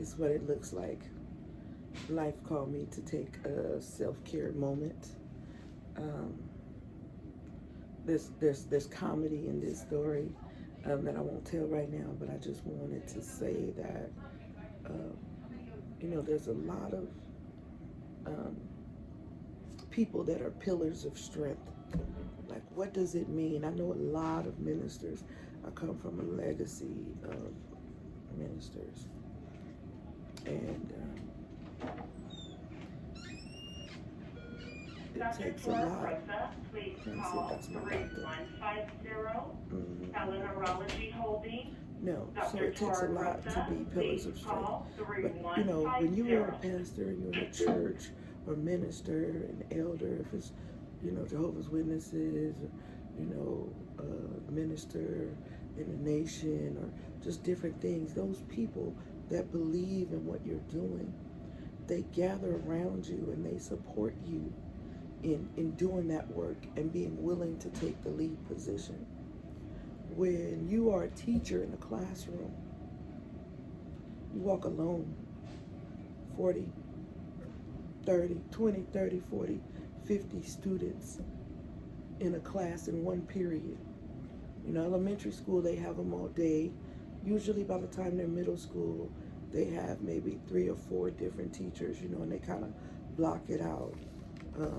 is what it looks like. Life called me to take a self-care moment. There's comedy in this story that I won't tell right now, but I just wanted to say that there's a lot of people that are pillars of strength. Like, what does it mean? I know a lot of ministers. I come from a legacy of ministers, and it takes a lot. Please call 3150 Neurology Holding. No, so it takes a lot to be pillars of strength. But when you are a pastor and you're in a church, or minister, an elder, if it's Jehovah's Witnesses, minister in a nation, or just different things, those people that believe in what you're doing, they gather around you and they support you in doing that work and being willing to take the lead position. When you are a teacher in a classroom, you walk alone. 40, 30, 20, 30, 40, 50 students in a class in one period. Elementary school, they have them all day. Usually by the time they're middle school, they have maybe 3 or 4 different teachers, and they kind of block it out.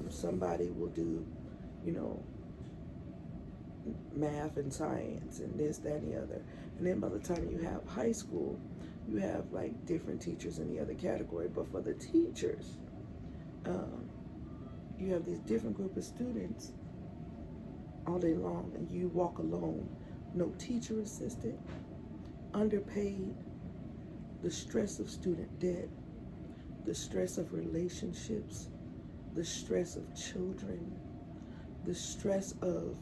Somebody will do, math and science and this, that, and the other. And then by the time you have high school, you have like different teachers in the other category. But for the teachers, you have these different group of students all day long, and you walk alone. No teacher assistant, underpaid, the stress of student debt, the stress of relationships, the stress of children, the stress of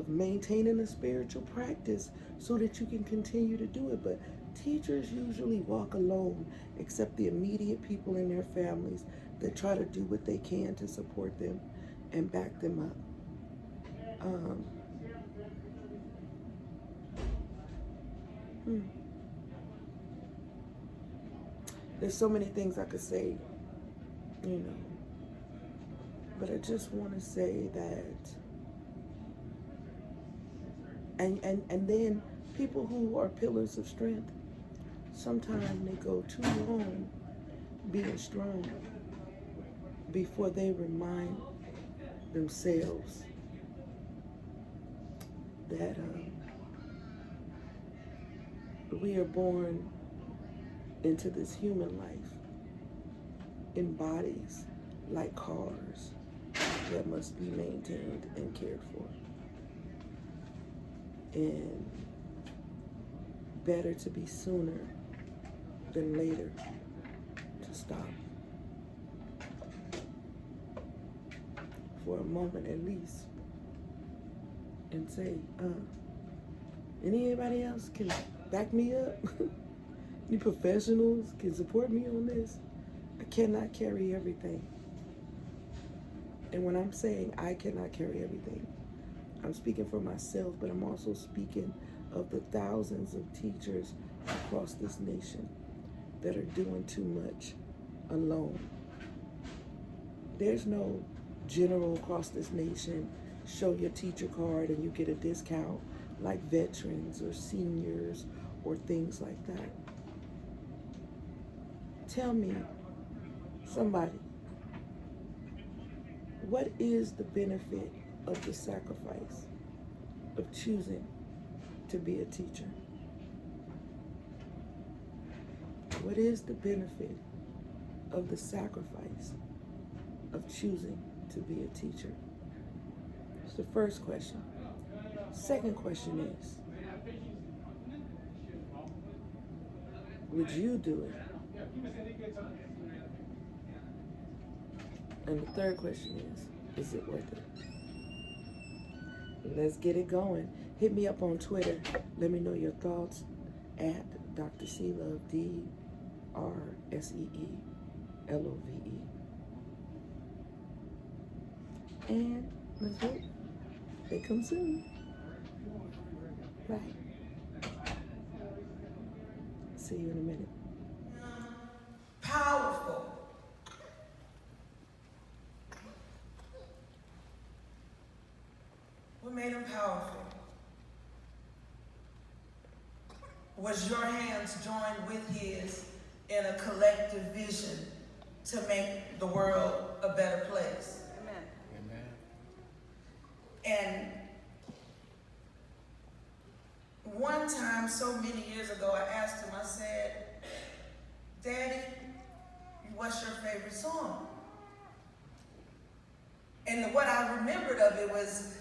maintaining a spiritual practice so that you can continue to do it. But teachers usually walk alone, except the immediate people in their families that try to do what they can to support them and back them up. There's so many things I could say, but I just want to say that, and then people who are pillars of strength, sometimes they go too long being strong before they remind themselves that we are born into this human life in bodies like cars that must be maintained and cared for. And better to be sooner than later to stop. For a moment at least. And say, anybody else can back me up? Any professionals can support me on this? I cannot carry everything. And when I'm saying I cannot carry everything, I'm speaking for myself, but I'm also speaking of the thousands of teachers across this nation that are doing too much alone. There's no general across this nation, show your teacher card and you get a discount like veterans or seniors or things like that. Tell me, somebody, what is the benefit of the sacrifice of choosing to be a teacher? What is the benefit of the sacrifice of choosing to be a teacher? It's the first question. Second question is, would you do it? And the third question is it worth it? Let's get it going. Hit me up on Twitter. Let me know your thoughts at Dr. Seelove, DRSEELOVE. And let's hope they come soon. Bye. See you in a minute. made him powerful was your hands joined with his in a collective vision to make the world a better place. Amen. And one time, so many years ago, I asked him, I said, Daddy, what's your favorite song? And what I remembered of it was,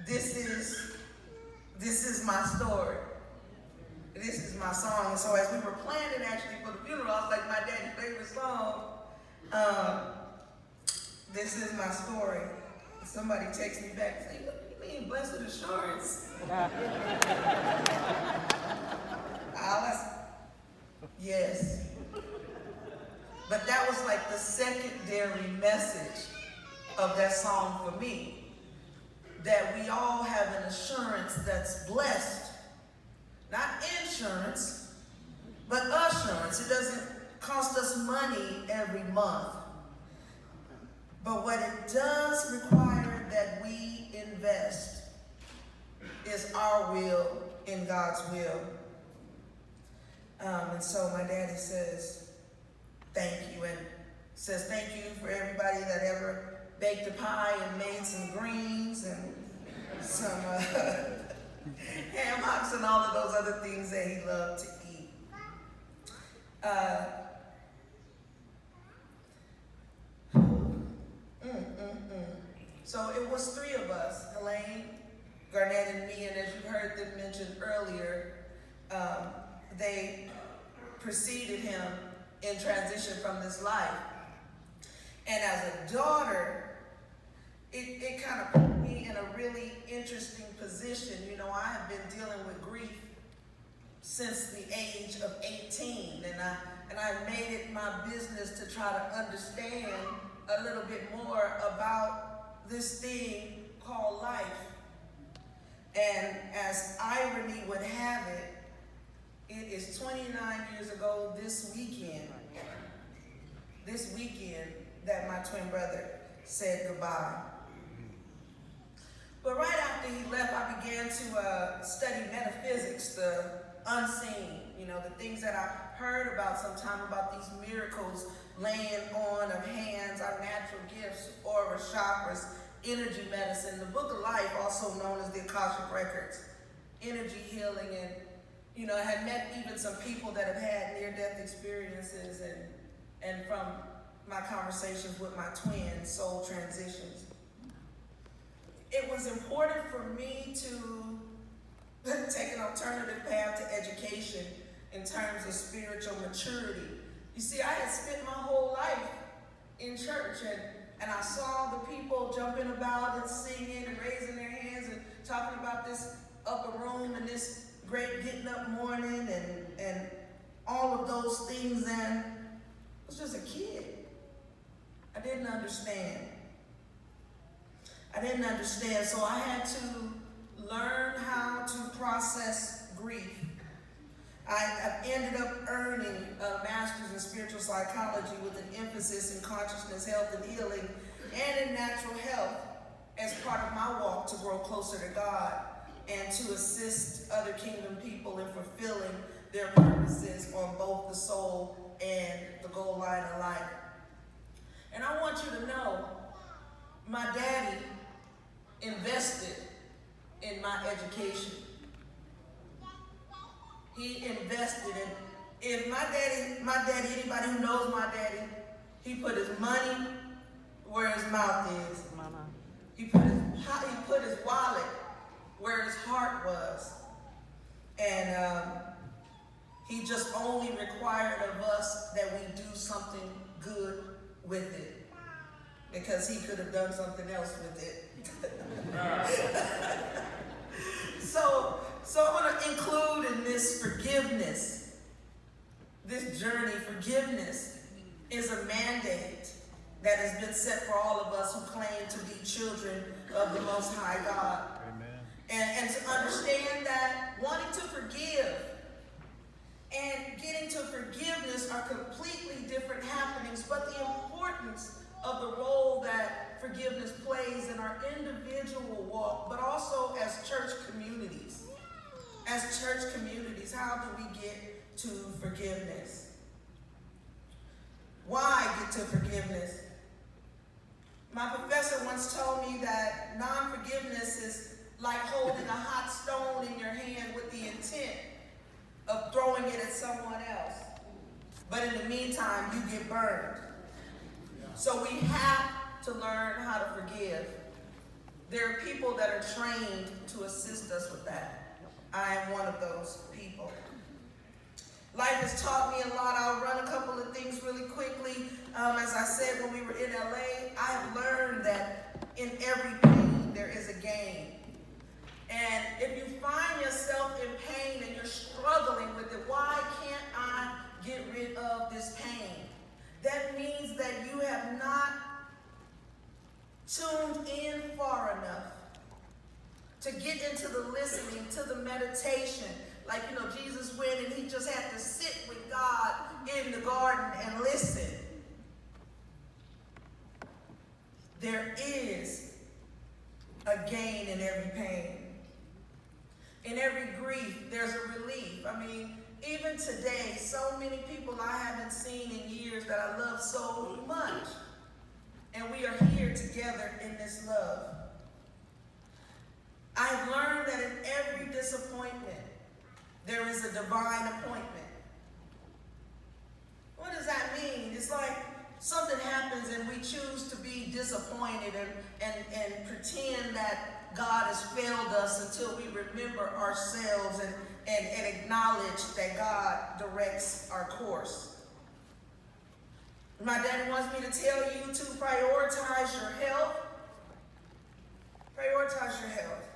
this is my story. This is my song. So as we were planning actually for the funeral, I was like, my daddy's favorite song, this is my story. Somebody texted me back saying, what do you mean, blessed assurance? Yes. But that was like the secondary message of that song for me. That we all have an assurance that's blessed. Not insurance, but assurance. It doesn't cost us money every month. But what it does require that we invest is our will in God's will. And so my daddy says, thank you, and says thank you for everybody that ever baked a pie and made some greens and some ham hocks and all of those other things that he loved to eat. So it was three of us, Helene, Garnett, and me, and as you heard them mentioned earlier, they preceded him in transition from this life. And as a daughter, it kind of put me in a really interesting position. You know, I have been dealing with grief since the age of 18, and I made it my business to try to understand a little bit more about this thing called life. And as irony would have it, it is 29 years ago this weekend that my twin brother said goodbye. But right after he left, I began to study metaphysics, the unseen, you know, the things that I heard about sometime about these miracles, laying on of hands, our natural gifts, aura, chakras, energy medicine, the book of life, also known as the Akashic Records, energy healing, and, you know, I had met even some people that have had near-death experiences, and from my conversations with my twin, soul transitions. It was important for me to take an alternative path to education in terms of spiritual maturity. You see, I had spent my whole life in church, and I saw the people jumping about and singing and raising their hands and talking about this upper room and this great getting up morning and all of those things, and I was just a kid. I didn't understand. So I had to learn how to process grief. I ended up earning a master's in spiritual psychology with an emphasis in consciousness, health, and healing, and in natural health as part of my walk to grow closer to God and to assist other kingdom people in fulfilling their purposes on both the soul and the goal line of life. And I want you to know, my daddy invested in my education. He invested in, if my daddy, anybody who knows my daddy, he put his money where his mouth is. Mama. He put his wallet where his heart was. And he just only required of us that we do something good with it, because he could have done something else with it. So I want to include in this forgiveness, this journey. Forgiveness is a mandate that has been set for all of us who claim to be children of the Most High God. Amen. And to understand that wanting to forgive and getting to forgiveness are completely different happenings, but the importance of the role that forgiveness plays in our individual walk church communities. As church communities, how do we get to forgiveness? Why get to forgiveness? My professor once told me that non-forgiveness is like holding a hot stone in your hand with the intent of throwing it at someone else. But in the meantime, you get burned. So we have to learn how to forgive. There are people that are trained to assist us with that. I am one of those people. Life has taught me a lot. I'll run a couple of things really quickly. As I said when we were in LA, I have learned that in every pain there is a gain. And if you find yourself in pain and you're struggling with it, why can't I get rid of this pain? That means that you have not tuned in far enough to get into the listening, to the meditation. Like, Jesus went and he just had to sit with God in the garden and listen. There is a gain in every pain. In every grief, there's a relief. I mean, even today, so many people I haven't seen in years that I love so much. And we are here together in this love. I've learned that in every disappointment, there is a divine appointment. What does that mean? It's like something happens and we choose to be disappointed and pretend that God has failed us until we remember ourselves and acknowledge that God directs our course. My daddy wants me to tell you to prioritize your health. Prioritize your health.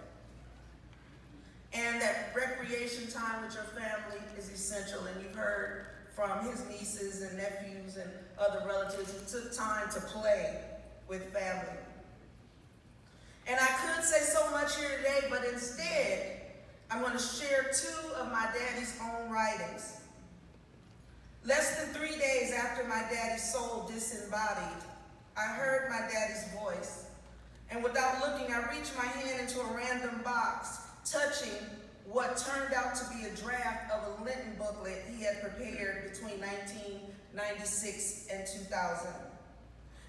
And that recreation time with your family is essential. And you've heard from his nieces and nephews and other relatives who took time to play with family. And I could say so much here today, but instead, I'm going to share two of my daddy's own writings. Less than 3 days after my daddy's soul disembodied, I heard my daddy's voice. And without looking, I reached my hand into a random box, touching what turned out to be a draft of a Lenten booklet he had prepared between 1996 and 2000.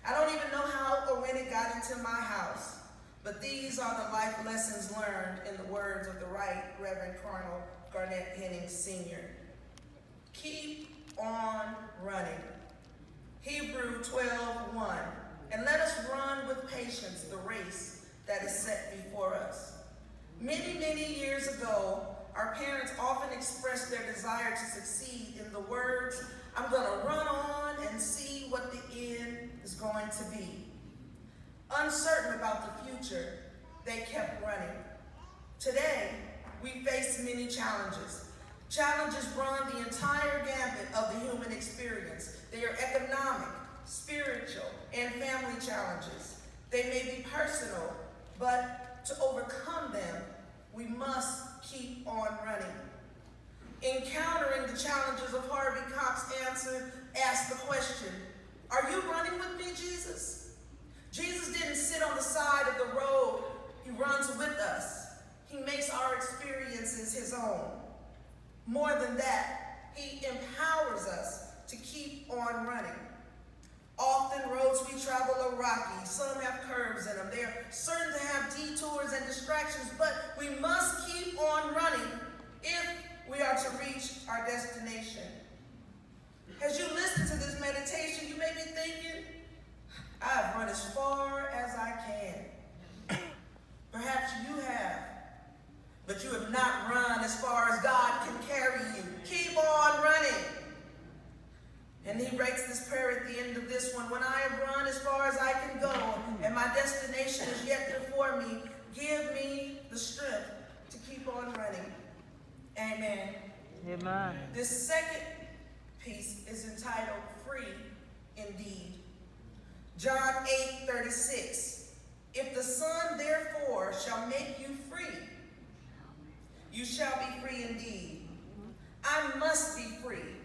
I don't even know how or when it got into my house, but these are the life lessons learned in the words of the Right Reverend Colonel Garnett Hennings Sr. Keep on running. Hebrew 12:1. And let us run with patience the race that is set before us. Many, many years ago, our parents often expressed their desire to succeed in the words, I'm going to run on and see what the end is going to be. Uncertain about the future, they kept running. Today, we face many challenges. Challenges run the entire gambit of the human experience. They are economic, spiritual, and family challenges. They may be personal, but to overcome them, we must keep on running. Encountering the challenges of Harvey Cox asked the question, are you running with me, Jesus? Jesus didn't sit on the side of the road. He runs with us. He makes our experiences his own. More than that, he empowers us to keep on running. Often roads we travel are rocky. Some have curves in them. They are certain to have detours and distractions, but we must keep on running if we are to reach our destination. As you listen to this meditation, you may be thinking, I've run as far as I can. Perhaps you have, but you have not run as far as God can carry you. Keep on running. And he writes this prayer at the end of this one. When I have run as far as I can go, and my destination is yet before me, give me the strength to keep on running. Amen. Amen. This second piece is entitled Free Indeed. John 8:36. If the Son therefore shall make you free, you shall be free indeed. I must be free.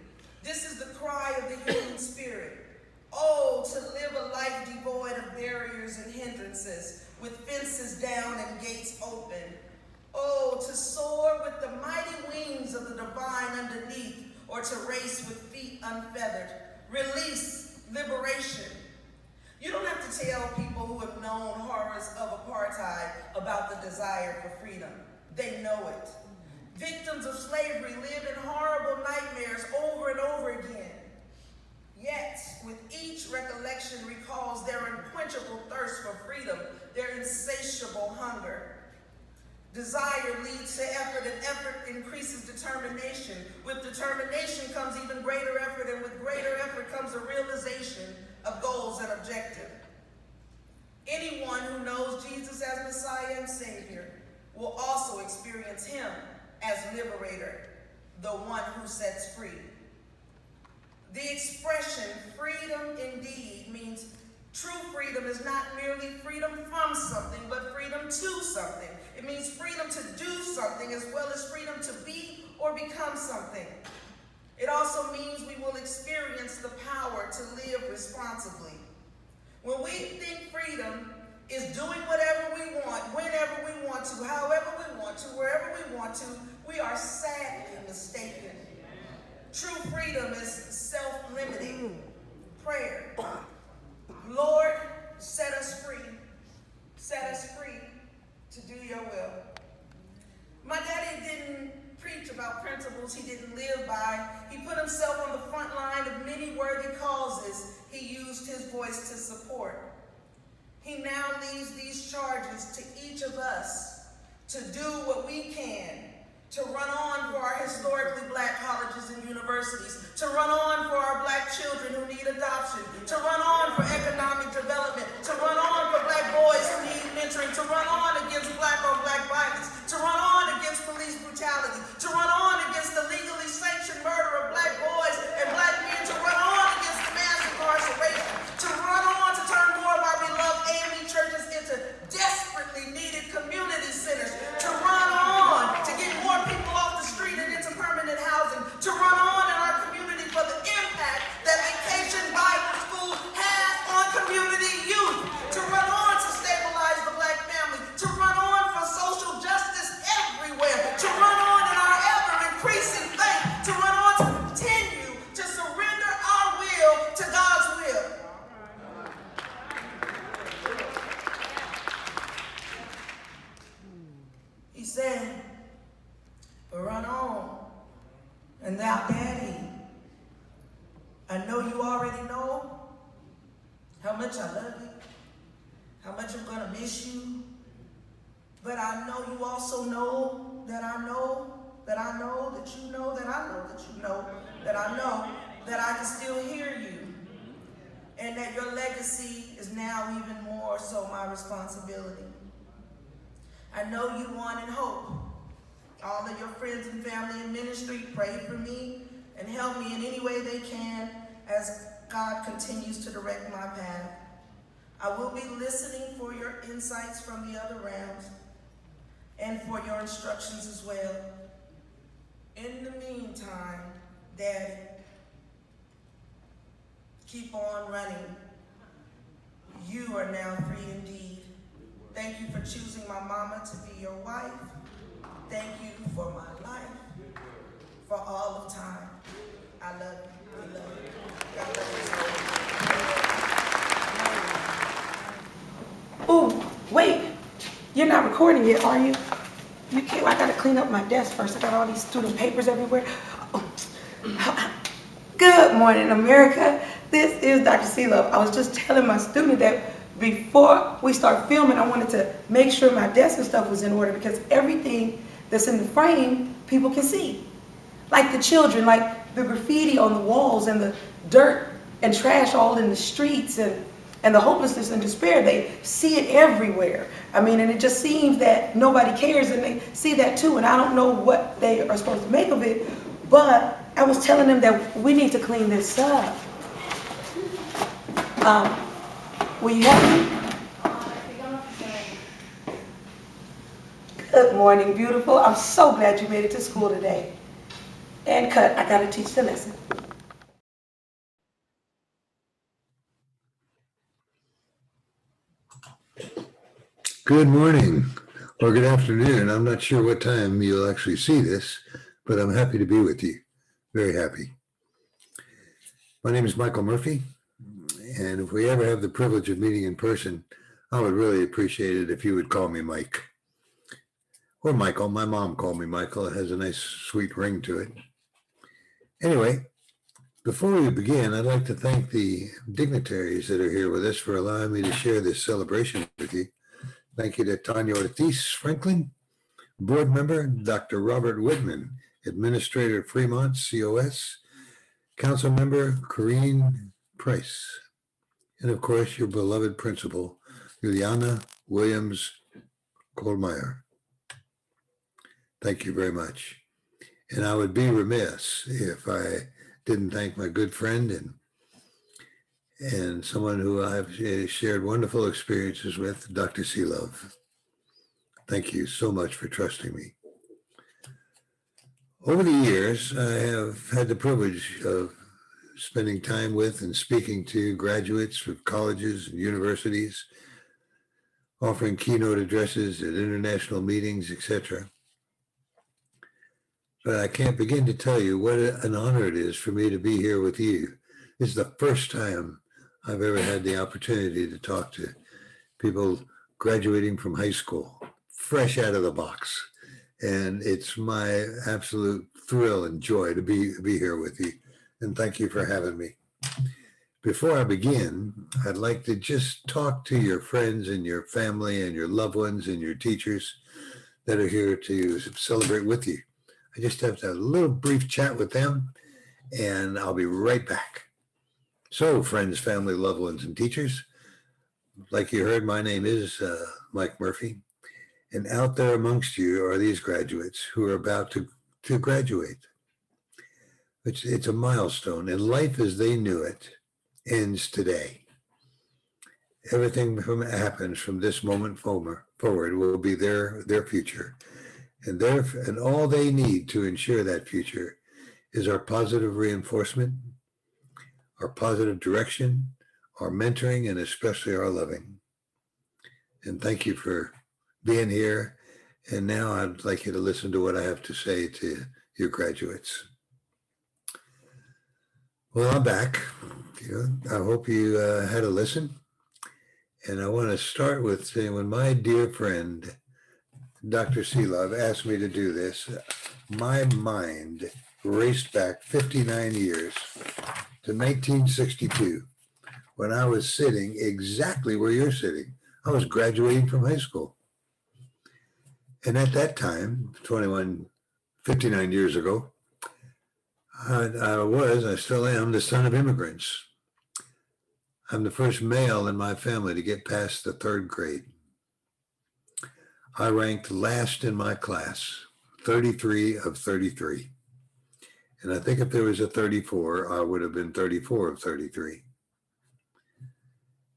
This is the cry of the human spirit. Oh, to live a life devoid of barriers and hindrances, with fences down and gates open. Oh, to soar with the mighty wings of the divine underneath, or to race with feet unfeathered. Release, liberation. You don't have to tell people who have known horrors of apartheid about the desire for freedom. They know it. Victims of slavery lived in horrible nightmares over and over again. Yet, with each recollection recalls their unquenchable thirst for freedom, their insatiable hunger. Desire leads to effort, and effort increases determination. With determination comes even greater effort, and with greater effort comes a realization of goals and objective. Anyone who knows Jesus as Messiah and Savior will also experience him as liberator, the one who sets free. The expression freedom indeed means true freedom is not merely freedom from something, but freedom to something. It means freedom to do something as well as freedom to be or become something. It also means we will experience the power to live responsibly. When we think freedom is doing whatever we want, whenever we want to, however we want to, wherever we want to, we are sadly mistaken. True freedom is self-limiting prayer. Lord, set us free. Set us free to do your will. My daddy didn't preach about principles he didn't live by. He put himself on the front line of many worthy causes he used his voice to support. He now leaves these charges to each of us to do what we can, to run on for our historically black colleges and universities, to run on for our black children who need adoption, to run on for economic development, to run on for black boys who need mentoring, to run on against black on black violence, to run on against police brutality, to run on against the legally sanctioned murder of black boys and black men, to run on against the mass incarceration, to run on to turn more of our beloved AME churches into desperately needed community centers, to run on to get more people off the street and into permanent housing, to run on in our community for the impact that Vacation Bible School has on community youth, to run on to stabilize the black family, to run on for social justice everywhere, to run on in our ever-increasing faith, to run on to continue to surrender our will to God's will. He said, run on. And now, Daddy, I know you already know how much I love you, how much I'm going to miss you, but I know you also know that I know that I know that you know that I know that you know that I know that I can still hear you, and that your legacy is now even more so my responsibility. I know you want and hope. All of your friends and family in ministry pray for me and help me in any way they can as God continues to direct my path. I will be listening for your insights from the other realms and for your instructions as well. In the meantime, Daddy, keep on running. You are now free indeed. Thank you for choosing my mama to be your wife. Thank you for my life, for all of time. I love you. We love you. God bless you. Oh, wait. You're not recording yet, are you? You can't. I gotta clean up my desk first. I got all these student papers everywhere. Oh. Good morning, America. This is Dr. C-Love. I was just telling my student that before we start filming, I wanted to make sure my desk and stuff was in order because everything that's in the frame, people can see. Like the children, like the graffiti on the walls and the dirt and trash all in the streets and the hopelessness and despair, they see it everywhere. I mean, and it just seems that nobody cares and they see that too, and I don't know what they are supposed to make of it, but I was telling them that we need to clean this up. Will you help me? Good morning, beautiful. I'm so glad you made it to school today. And cut, I gotta teach the lesson. Good morning. or good afternoon. I'm not sure what time you'll actually see this, but I'm happy to be with you. Very happy. My name is Michael Murphy, and if we ever have the privilege of meeting in person, I would really appreciate it if you would call me Mike. Or Michael. My mom called me Michael. It has a nice, sweet ring to it. Anyway, before we begin, I'd like to thank the dignitaries that are here with us for allowing me to share this celebration with you. Thank you to Tanya Ortiz Franklin, board member, Dr. Robert Whitman, administrator Fremont, COS, council member Corrine Price, and of course, your beloved principal, Juliana Williams Kohlmeyer. Thank you very much. And I would be remiss if I didn't thank my good friend and someone who I've shared wonderful experiences with, Dr. Seelove. Thank you so much for trusting me. Over the years, I have had the privilege of spending time with and speaking to graduates of colleges and universities, offering keynote addresses at international meetings, etc. But I can't begin to tell you what an honor it is for me to be here with you. This is the first time I've ever had the opportunity to talk to people graduating from high school, fresh out of the box. And it's my absolute thrill and joy to be here with you. And thank you for having me. Before I begin, I'd like to just talk to your friends and your family and your loved ones and your teachers that are here to celebrate with you. I just have to have a little brief chat with them, and I'll be right back. So, friends, family, loved ones, and teachers, like you heard, my name is Mike Murphy, and out there amongst you are these graduates who are about to graduate. It's a milestone, and life as they knew it ends today. Everything happens from this moment forward will be their future. And all they need to ensure that future is our positive reinforcement, our positive direction, our mentoring, and especially our loving. And thank you for being here. And now I'd like you to listen to what I have to say to your graduates. Well, I'm back. I hope you had a listen. And I want to start with saying, when my dear friend, Dr. Seelove, asked me to do this, my mind raced back 59 years to 1962, when I was sitting exactly where you're sitting. I was graduating from high school. And at that time, 59 years ago, I still am, the son of immigrants. I'm the first male in my family to get past the third grade. I ranked last in my class, 33 of 33. And I think if there was a 34, I would have been 34 of 33.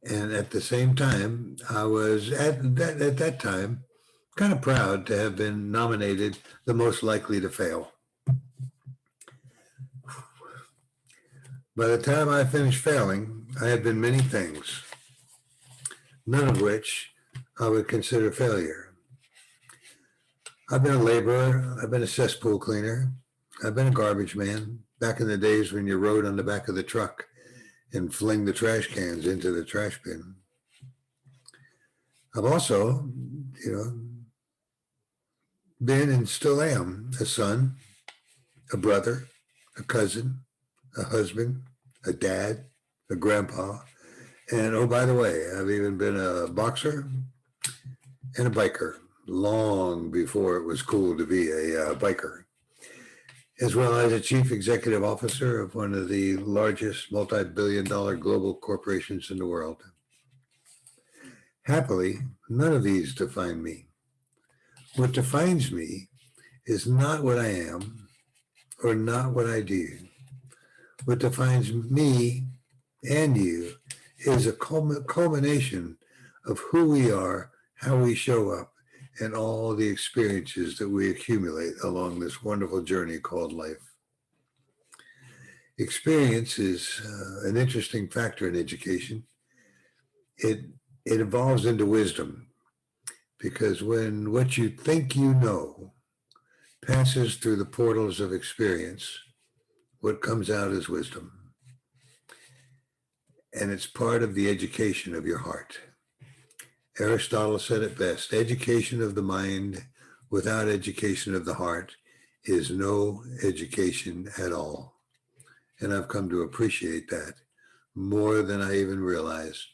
And at the same time, I was at that time kind of proud to have been nominated the most likely to fail. By the time I finished failing, I had been many things, none of which I would consider failure. I've been a laborer, I've been a cesspool cleaner, I've been a garbage man, back in the days when you rode on the back of the truck and fling the trash cans into the trash bin. I've also, been and still am a son, a brother, a cousin, a husband, a dad, a grandpa, and oh, by the way, I've even been a boxer and a biker long before it was cool to be a biker, as well as a chief executive officer of one of the largest multi-billion-dollar global corporations in the world. Happily, none of these define me. What defines me is not what I am or not what I do. What defines me and you is a culmination of who we are, how we show up, and all the experiences that we accumulate along this wonderful journey called life. Experience is an interesting factor in education. It evolves into wisdom, Because when what you think you know passes through the portals of experience, what comes out is wisdom. And it's part of the education of your heart. Aristotle said it best: education of the mind without education of the heart is no education at all. And I've come to appreciate that more than I even realized.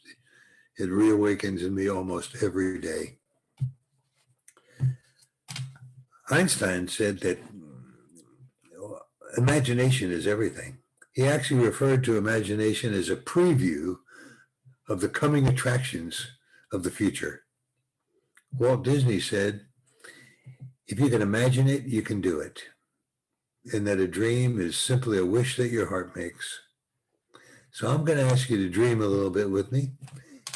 It reawakens in me almost every day. Einstein said that imagination is everything. He actually referred to imagination as a preview of the coming attractions of the future. Walt Disney said, if you can imagine it, you can do it. And that a dream is simply a wish that your heart makes. So I'm going to ask you to dream a little bit with me,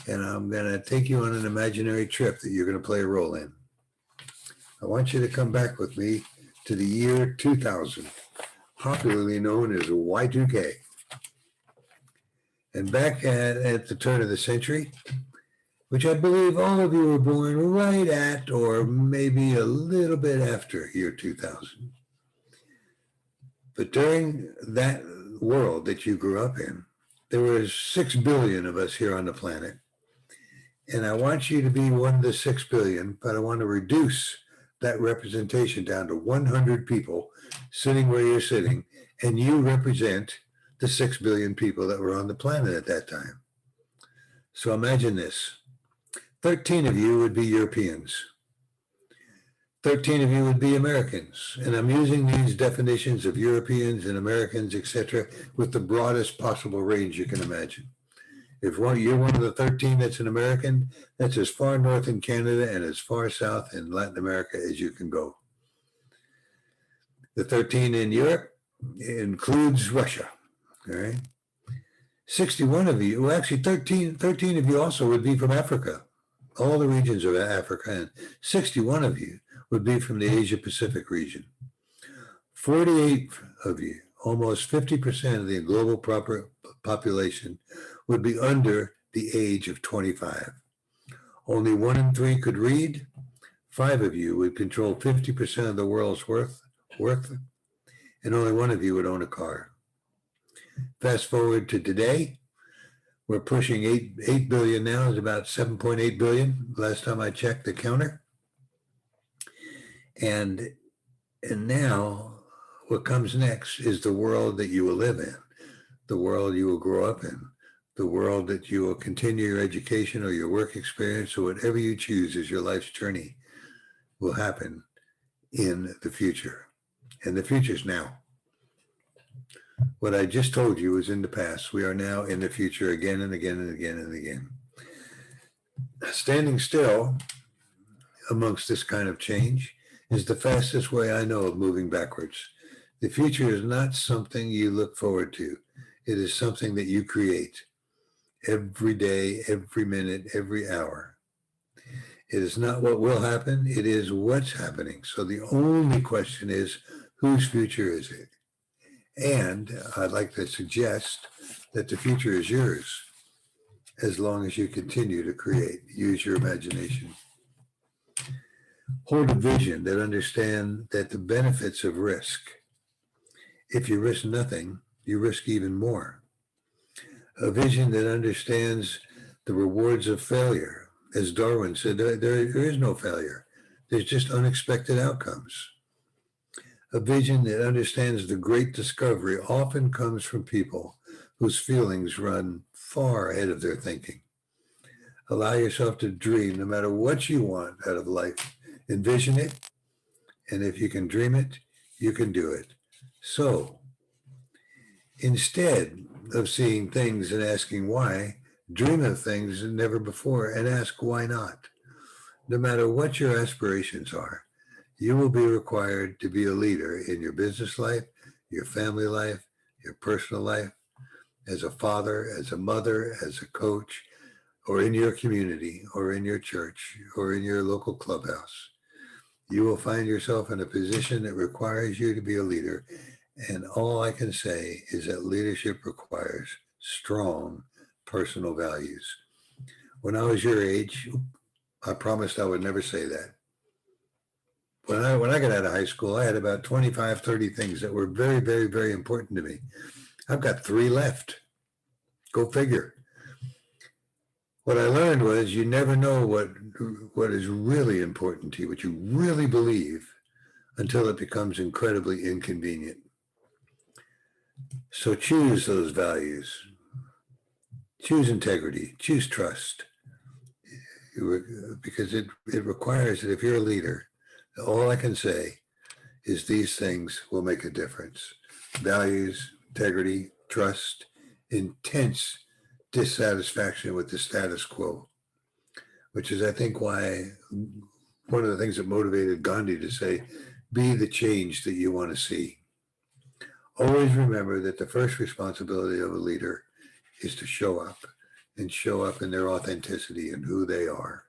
and I'm going to take you on an imaginary trip that you're going to play a role in. I want you to come back with me to the year 2000, popularly known as Y2K. And back at the turn of the century, which I believe all of you were born right at or maybe a little bit after year 2000. But during that world that you grew up in, there was 6 billion of us here on the planet. And I want you to be one of the 6 billion, but I want to reduce that representation down to 100 people sitting where you're sitting, and you represent the 6 billion people that were on the planet at that time. So imagine this. 13 of you would be Europeans. 13 of you would be Americans. And I'm using these definitions of Europeans and Americans, etc., with the broadest possible range you can imagine. If you're one of the 13 that's an American, that's as far north in Canada and as far south in Latin America as you can go. The 13 in Europe includes Russia, all right? 61 of you, well, actually 13 of you also would be from Africa, all the regions of Africa, and 61 of you would be from the Asia Pacific region. 48 of you, almost 50% of the global population, would be under the age of 25. Only 1 in 3 could read. 5 of you would control 50% of the world's worth, and only 1 of you would own a car. Fast forward to today, we're pushing 8 billion now. It's about 7.8 billion last time I checked the counter. And now what comes next is the world that you will live in, the world you will grow up in, the world that you will continue your education or your work experience or whatever you choose as your life's journey will happen in the future. And the future's now. What I just told you was in the past. We are now in the future again and again and again and again. Standing still amongst this kind of change is the fastest way I know of moving backwards. The future is not something you look forward to. It is something that you create every day, every minute, every hour. It is not what will happen. It is what's happening. So the only question is, whose future is it? And I'd like to suggest that the future is yours as long as you continue to create. Use your imagination. Hold a vision that understands that the benefits of risk. If you risk nothing, you risk even more. A vision that understands the rewards of failure. As Darwin said, there is no failure. There's just unexpected outcomes. A vision that understands the great discovery often comes from people whose feelings run far ahead of their thinking. Allow yourself to dream no matter what you want out of life. Envision it, and if you can dream it, you can do it. So, instead of seeing things and asking why, dream of things never before and ask why not. No matter what your aspirations are, you will be required to be a leader in your business life, your family life, your personal life, as a father, as a mother, as a coach, or in your community, or in your church, or in your local clubhouse. You will find yourself in a position that requires you to be a leader. And all I can say is that leadership requires strong personal values. When I was your age, I promised I would never say that. When I got out of high school, I had about 25, 30 things that were very, very, very important to me. I've got 3 left. Go figure. What I learned was you never know what is really important to you, what you really believe, until it becomes incredibly inconvenient. So choose those values. Choose integrity. Choose trust. Because it requires that if you're a leader, all I can say is these things will make a difference. Values, integrity, trust, intense dissatisfaction with the status quo, which is, I think, why one of the things that motivated Gandhi to say, be the change that you want to see. Always remember that the first responsibility of a leader is to show up in their authenticity and who they are.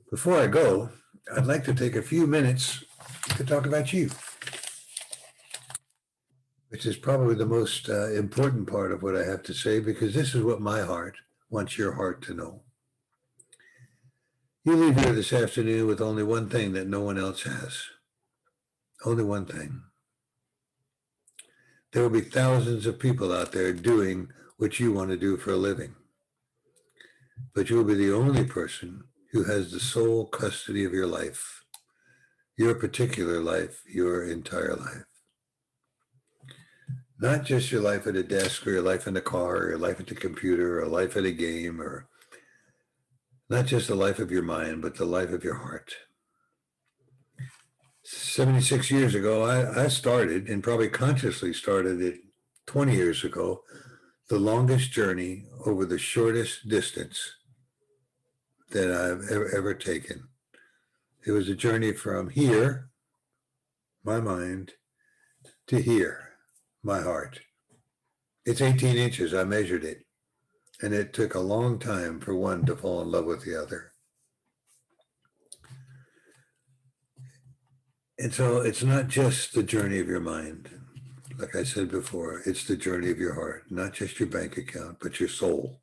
Before I go, I'd like to take a few minutes to talk about you, which is probably the most important part of what I have to say, because this is what my heart wants your heart to know. You leave here this afternoon with only one thing that no one else has. Only one thing. There will be thousands of people out there doing what you want to do for a living. But you will be the only person who has the sole custody of your life, your particular life, your entire life. Not just your life at a desk, or your life in the car, or your life at the computer, or life at a game, or not just the life of your mind, but the life of your heart. 76 years ago, I started, and probably consciously started it 20 years ago, the longest journey over the shortest distance that I've ever taken. It was a journey from here, my mind, to here, my heart. It's 18 inches, I measured it. And it took a long time for one to fall in love with the other. And so it's not just the journey of your mind. Like I said before, it's the journey of your heart, not just your bank account, but your soul.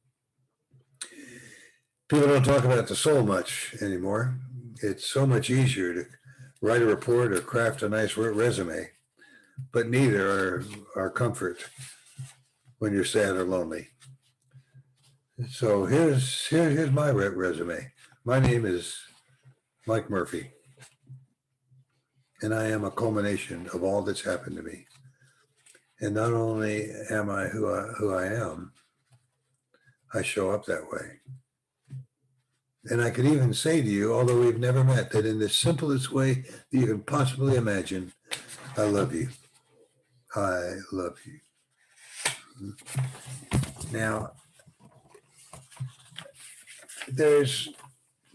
People don't talk about the soul much anymore. It's so much easier to write a report or craft a nice resume, but neither are comfort when you're sad or lonely. So here's my resume. My name is Mike Murphy, and I am a culmination of all that's happened to me. And not only am I who I am, I show up that way. And I could even say to you, although we've never met, that in the simplest way that you can possibly imagine, I love you. I love you. Now, there's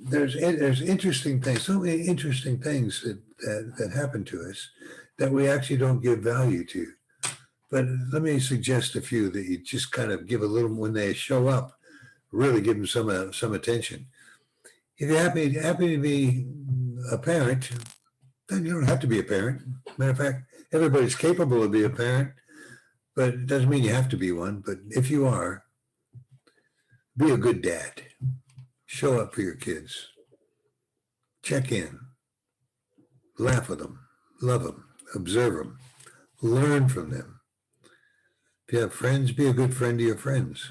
interesting things, so many interesting things that happen to us that we actually don't give value to. But let me suggest a few that you just kind of give a little, when they show up, really give them some attention. If you're happy to be a parent, then you don't have to be a parent. Matter of fact, everybody's capable of being a parent, but it doesn't mean you have to be one. But if you are, be a good dad. Show up for your kids. Check in. Laugh with them. Love them. Observe them. Learn from them. If you have friends, be a good friend to your friends.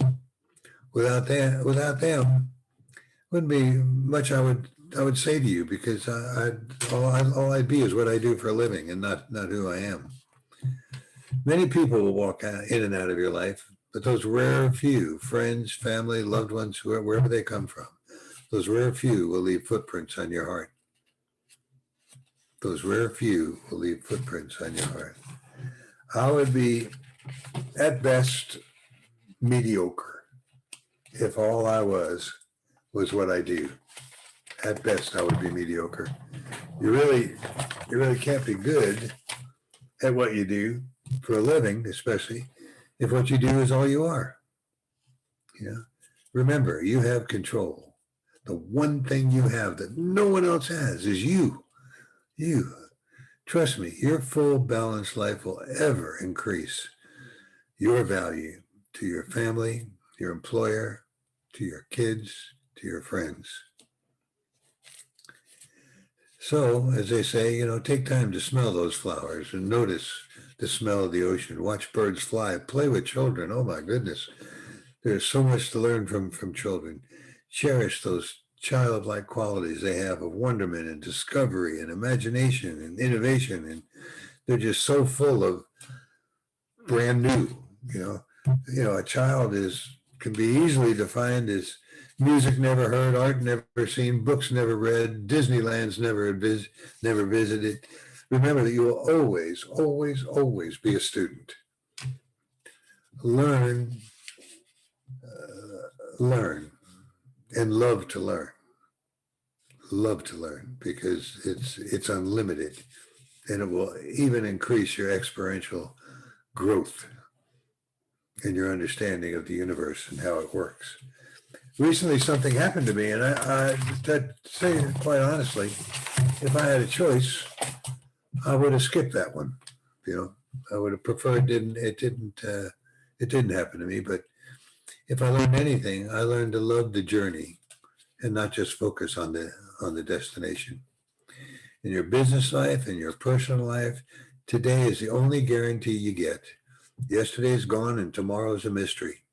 Without them, wouldn't be much I would say to you, because all I'd be is what I do for a living, and not who I am. Many people will walk in and out of your life, but those rare few, friends, family, loved ones, wherever they come from, those rare few will leave footprints on your heart. Those rare few will leave footprints on your heart. I would be, at best, mediocre if all I was what I do. At best, I would be mediocre. You really can't be good at what you do for a living, especially if what you do is all you are. You know, remember, you have control. The one thing you have that no one else has is you. You. Trust me, your full balanced life will ever increase your value to your family, your employer, to your kids, to your friends. So, as they say, take time to smell those flowers and notice the smell of the ocean. Watch birds fly, play with children. Oh my goodness. There's so much to learn from children. Cherish those childlike qualities they have of wonderment and discovery and imagination and innovation. And they're just so full of brand new, a child can be easily defined as music never heard, art never seen, books never read, Disneyland's never visited. Remember that you will always, always, always be a student. Learn, and love to learn. Love to learn, because it's unlimited, and it will even increase your experiential growth and your understanding of the universe and how it works. Recently, something happened to me, and I say it quite honestly, if I had a choice, I would have skipped that one. I would have preferred it didn't happen to me. But if I learned anything, I learned to love the journey and not just focus on the destination. In your business life, in your personal life, today is the only guarantee you get. Yesterday's gone and tomorrow's a mystery.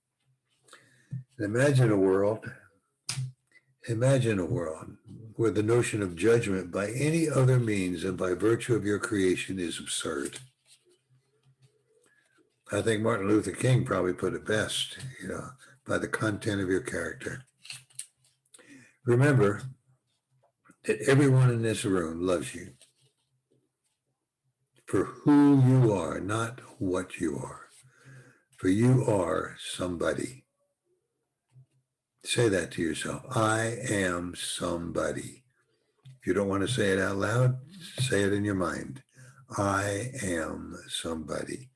Imagine a world where the notion of judgment by any other means than by virtue of your creation is absurd. I think Martin Luther King probably put it best, by the content of your character. Remember that everyone in this room loves you for who you are, not what you are. For you are somebody. Say that to yourself. I am somebody. If you don't want to say it out loud, say it in your mind. I am somebody.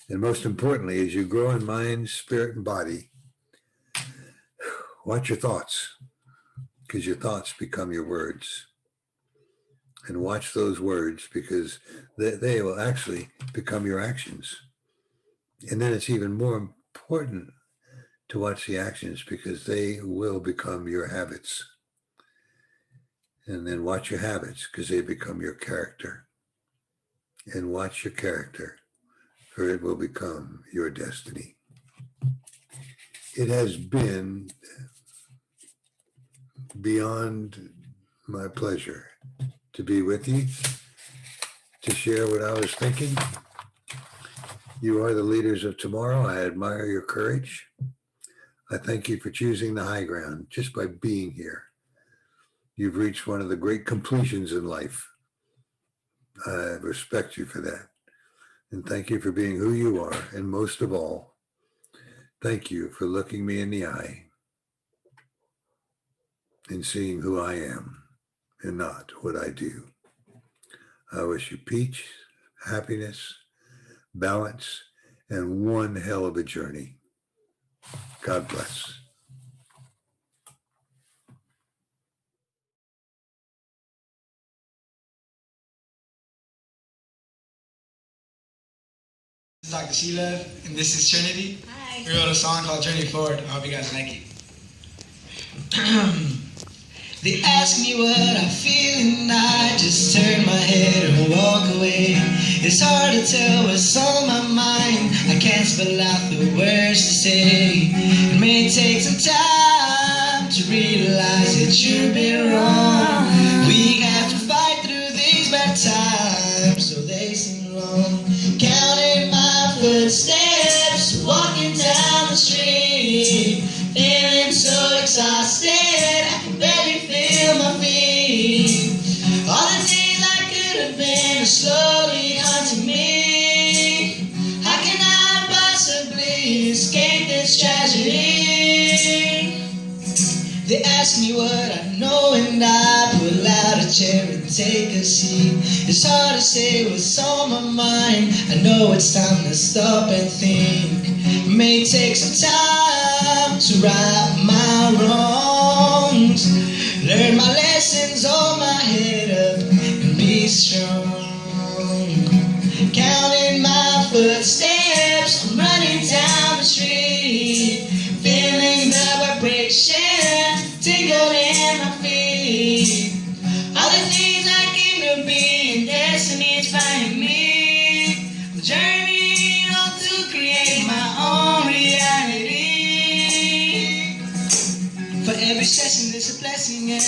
And most importantly, as you grow in mind, spirit, and body, watch your thoughts, because your thoughts become your words. And watch those words, because they will actually become your actions. And then it's even more important to watch the actions, because they will become your habits. And then watch your habits, because they become your character. And watch your character, for it will become your destiny. It has been beyond my pleasure to be with you, to share what I was thinking. You are the leaders of tomorrow. I admire your courage. I thank you for choosing the high ground just by being here. You've reached one of the great completions in life. I respect you for that. And thank you for being who you are. And most of all, thank you for looking me in the eye and seeing who I am and not what I do. I wish you peace, happiness, balance, and one hell of a journey. God bless. This is Dr. Sheila, and this is Trinity. Hi. We wrote a song called Journey Forward. I hope you guys like it. They ask me what I feel, and I just turn my head and walk away. It's hard to tell what's on my mind. I can't spell out the words to say. It may take some time to realize that you've been wrong. We have to fight through these bad times, so they seem long. Counting my footsteps, walking down the street, feeling so exhausted, I can barely feel my feet. All the days I could have been are slowly haunting me. How can I possibly escape this tragedy? They ask me what I know, and I pull out a chair and take a seat. It's hard to say what's on my mind. I know it's time to stop and think. It may take some time to right my wrongs, learn my lessons, hold my head up and be strong. Counting my footsteps, I'm running down the street, feeling the vibration, taking every session there's a blessing, and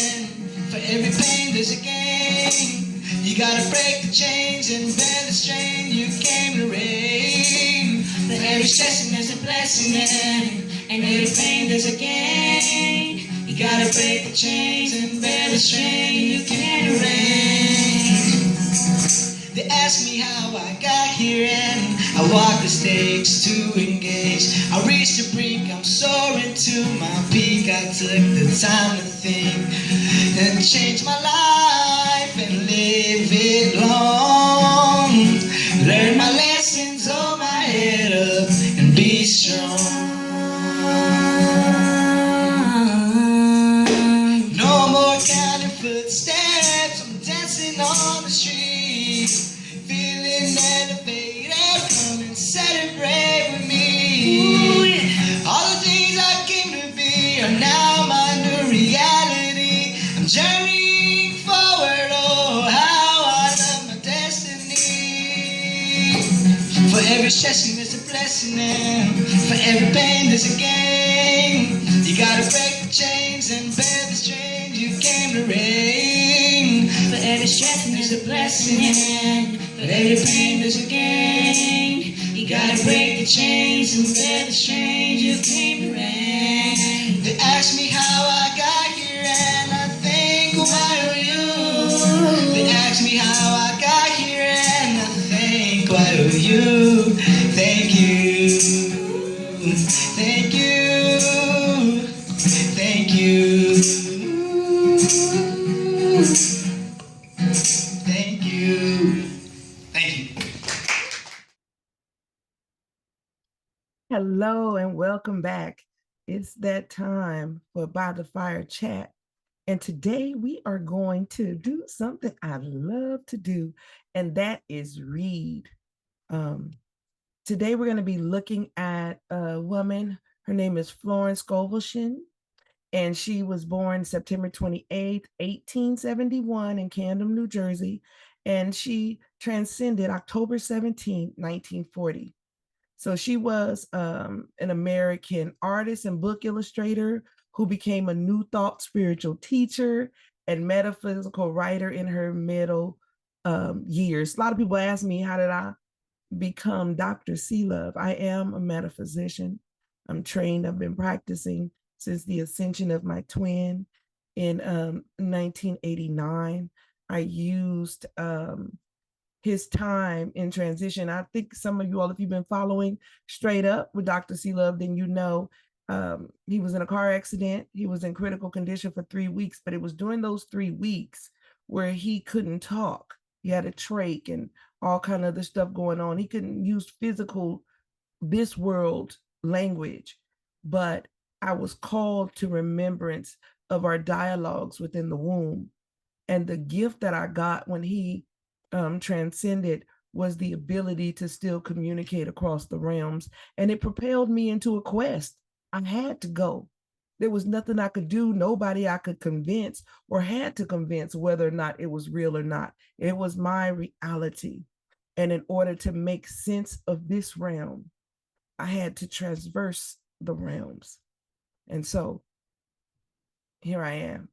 for every pain there's a gain. You gotta break the chains and bear the strain. You came to reign. For every session there's a blessing, and every pain there's a gain. You gotta break the chains and bear the strain. You came to reign. They ask me how I got here, and I walk the stakes to engage. I reach the brink, I'm soaring to my peak. I took the time to think and change my life and live it long. Learn my lessons, hold my head up and be strong. No more counting footsteps, I'm dancing on the street, feeling elevated, come and celebrate with me. All the things I came to be are now my new reality. I'm journeying forward, oh how I love my destiny. For every session there's a blessing, and for every pain there's a gain. You gotta break the chains and bear the strain. You came to reign. For every session there's a blessing, and for every pain there's a gain. You gotta break the chains and bear the strain. You came to reign. They ask me how I got here, and I think, why are you? They ask me how I got here, and I think, why are you? Thank you. Thank you. Thank you. Thank you. Thank you. Hello and welcome back. It's that time for By the Fire Chat. And today we are going to do something I love to do, and that is read. Today we're going to be looking at a woman. Her name is Florence Scovel, and she was born September 28th, 1871 in Camden, New Jersey, and she transcended October 17th, 1940. So she was an American artist and book illustrator who became a New Thought spiritual teacher and metaphysical writer in her middle years. A lot of people ask me, how did I become Dr. C-Love? I am a metaphysician. I'm trained. I've been practicing since the ascension of my twin in 1989. I used his time in transition. I think some of you all, if you've been following Straight Up with Dr. C-Love, then you know he was in a car accident. He was in critical condition for 3 weeks, but it was during those 3 weeks where he couldn't talk. He had a trach and all kind of other stuff going on. He couldn't use physical, this world language, but I was called to remembrance of our dialogues within the womb. And the gift that I got when he transcended was the ability to still communicate across the realms. And it propelled me into a quest. I had to go. There was nothing I could do, nobody I could convince or had to convince whether or not it was real or not. It was my reality. And in order to make sense of this realm, I had to traverse the realms. And so here I am.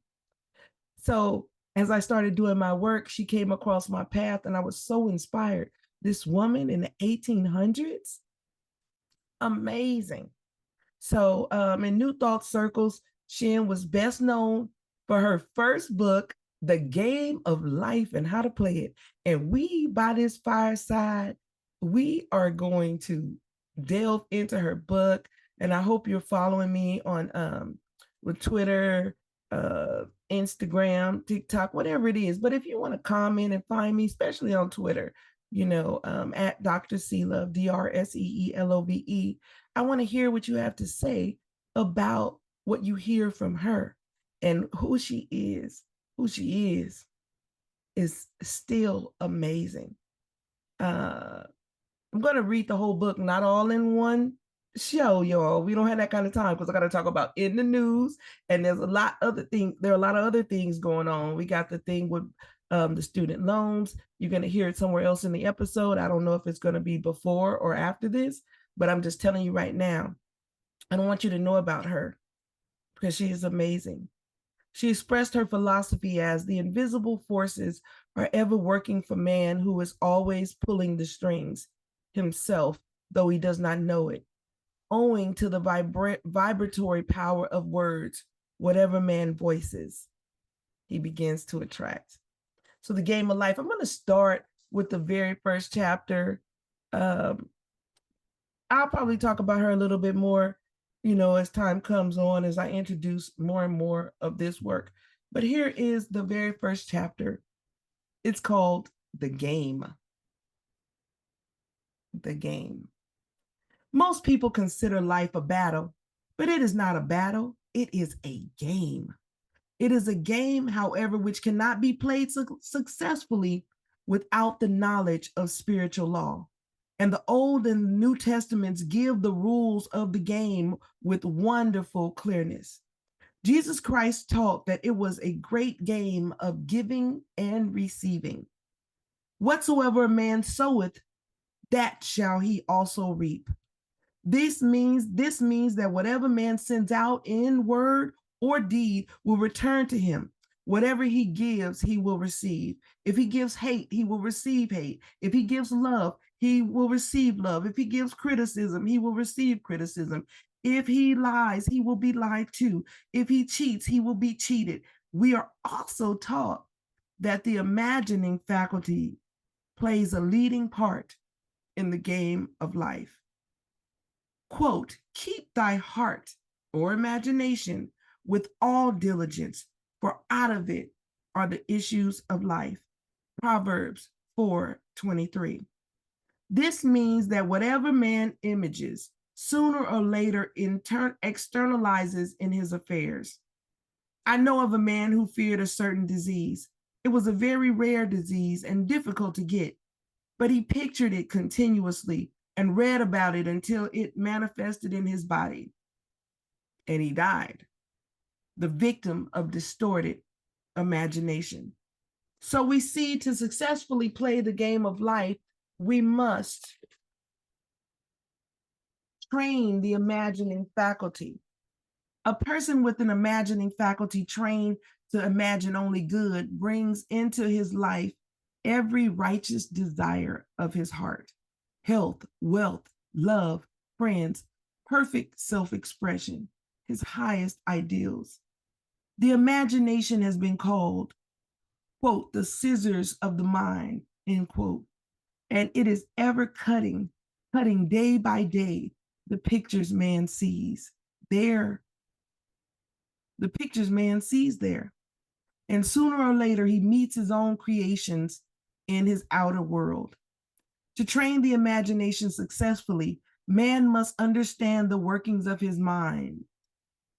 So as I started doing my work, she came across my path and I was so inspired. This woman in the 1800s, amazing. So in New Thought circles, Shin was best known for her first book, The Game of Life and How to Play It. And we, by this fireside, we are going to delve into her book. And I hope you're following me on with Twitter, Instagram, TikTok, whatever it is. But if you want to comment and find me, especially on Twitter, you know, at Dr. C-Love, DrSeelove. I want to hear what you have to say about what you hear from her and who she is. Who she is still amazing. I'm going to read the whole book, not all in one show, y'all. We don't have that kind of time because I got to talk about in the news, and there's a lot other things. There are a lot of other things going on. We got the thing with the student loans. You're going to hear it somewhere else in the episode. I don't know if it's going to be before or after this, but I'm just telling you right now. I don't want you to know about her. because she is amazing. She expressed her philosophy as the invisible forces are ever working for man who is always pulling the strings himself, though he does not know it, owing to the vibratory power of words, whatever man voices, he begins to attract. So the game of life, I'm going to start with the very first chapter. I'll probably talk about her a little bit more, as time comes on, as I introduce more and more of this work. But here is the very first chapter. It's called The Game. The Game. Most people consider life a battle, but it is not a battle. It is a game. It is a game, however, which cannot be played successfully without the knowledge of spiritual law. And the Old and New Testaments give the rules of the game with wonderful clearness. Jesus Christ taught that it was a great game of giving and receiving. Whatsoever a man soweth, that shall he also reap. This means that whatever man sends out in word or deed will return to him. Whatever he gives, he will receive. If he gives hate, he will receive hate. If he gives love, he will receive love. If he gives criticism, he will receive criticism. If he lies, he will be lied to. If he cheats, he will be cheated. We are also taught that the imagining faculty plays a leading part in the game of life. Quote, keep thy heart or imagination with all diligence, for out of it are the issues of life. Proverbs 4:23. This means that whatever man images, sooner or later in turn externalizes in his affairs. I know of a man who feared a certain disease. It was a very rare disease and difficult to get, but he pictured it continuously and read about it until it manifested in his body. And he died, the victim of distorted imagination. So we see, to successfully play the game of life, we must train the imagining faculty. A person with an imagining faculty trained to imagine only good brings into his life every righteous desire of his heart: health, wealth, love, friends, perfect self-expression, his highest ideals. The imagination has been called, quote, the scissors of the mind, end quote. And it is ever cutting day by day the pictures man sees there. The pictures man sees there. And sooner or later, he meets his own creations in his outer world. To train the imagination successfully, man must understand the workings of his mind.